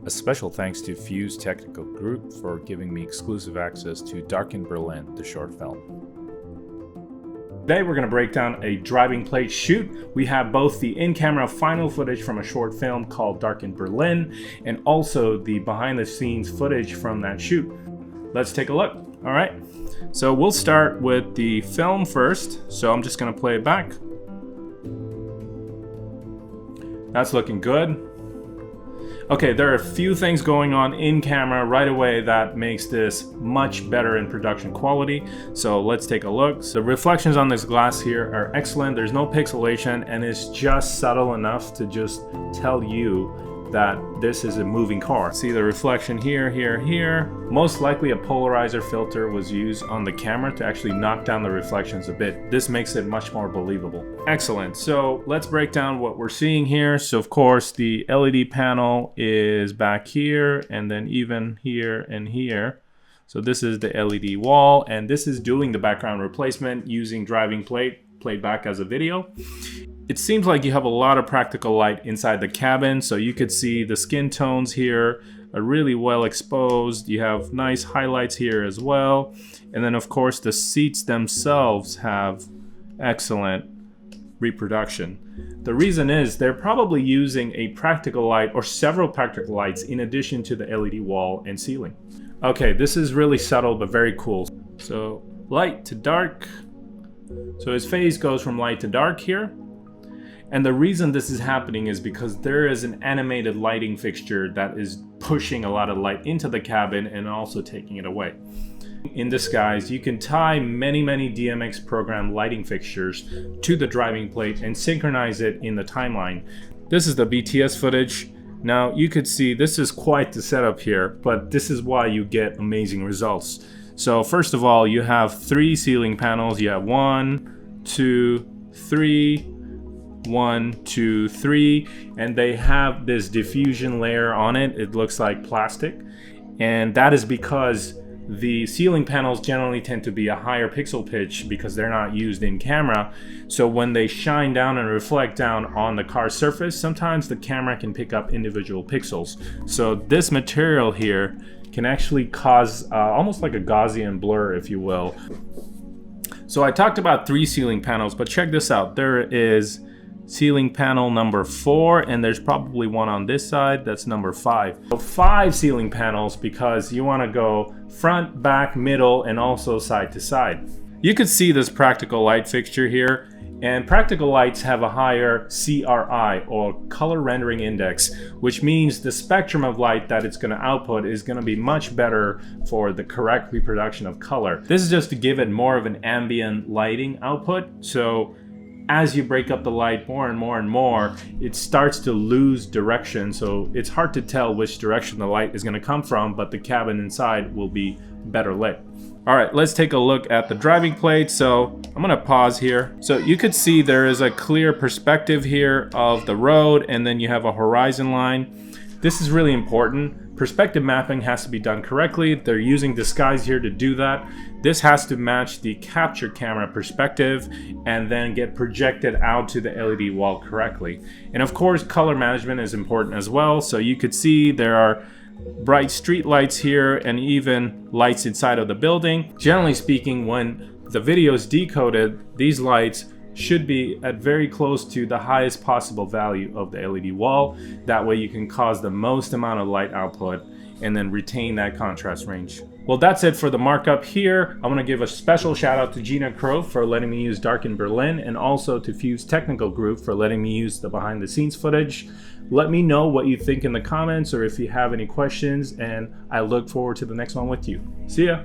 A special thanks to Fuse Technical Group for giving me exclusive access to Dark in Berlin, the short film. Today we're going to break down a driving plate shoot. We have both the in-camera final footage from a short film called Dark in Berlin and also the behind-the-scenes footage from that shoot. Let's take a look. All right, so we'll start with the film first. So I'm just going to play it back. That's looking good. Okay, there are a few things going on in camera right away that makes this much better in production quality. So let's take a look. The reflections on this glass here are excellent. There's no pixelation and it's just subtle enough to just tell you that this is a moving car. See the reflection here, here, here. Most likely a polarizer filter was used on the camera to actually knock down the reflections a bit. This makes it much more believable. Excellent. So let's break down what we're seeing here. So of course the LED panel is back here and then even here and here. So this is the LED wall and this is doing the background replacement using driving plate played back as a video. It seems like you have a lot of practical light inside the cabin, so you could see the skin tones here are really well exposed. You have nice highlights here as well. And then of course the seats themselves have excellent reproduction. The reason is they're probably using a practical light or several practical lights in addition to the LED wall and ceiling. Okay, this is really subtle but very cool. So light to dark. So his face goes from light to dark here. And the reason this is happening is because there is an animated lighting fixture that is pushing a lot of light into the cabin and also taking it away. In disguise, you can tie many DMX program lighting fixtures to the driving plate and synchronize it in the timeline. This is the BTS footage. Now you could see this is quite the setup here, but this is why you get amazing results. So first of all, you have 3 ceiling panels. You have 1, 2, 3. 1, 2, 3, and they have this diffusion layer on it. It looks like plastic, and that is because the ceiling panels generally tend to be a higher pixel pitch because they're not used in camera. So when they shine down and reflect down on the car's surface, sometimes the camera can pick up individual pixels. So this material here can actually cause almost like a Gaussian blur, if you will. So I talked about 3 ceiling panels, but check this out. There is ceiling panel number 4, and there's probably one on this side. That's number 5. So 5 ceiling panels because you want to go front, back, middle, and also side to side. You could see this practical light fixture here, and practical lights have a higher CRI or color rendering index, which means the spectrum of light that it's going to output is going to be much better for the correct reproduction of color. This is just to give it more of an ambient lighting output. So as you break up the light more and more and more, it starts to lose direction. So it's hard to tell which direction the light is going to come from, but the cabin inside will be better lit. All right, let's take a look at the driving plate. So I'm going to pause here. So you could see there is a clear perspective here of the road, and then you have a horizon line. This is really important. Perspective mapping has to be done correctly. They're using disguise here to do that. This has to match the capture camera perspective and then get projected out to the LED wall correctly. And of course, color management is important as well. So you could see there are bright street lights here and even lights inside of the building. Generally speaking, when the video is decoded, these lights should be at very close to the highest possible value of the LED wall. That way you can cause the most amount of light output and then retain that contrast range. Well, that's it for the markup here. I want to give a special shout out to Gina Crow for letting me use Dark in Berlin, and also to Fuse Technical Group for letting me use the behind the scenes footage. Let me know what you think in the comments or if you have any questions, and I look forward to the next one with you. See ya.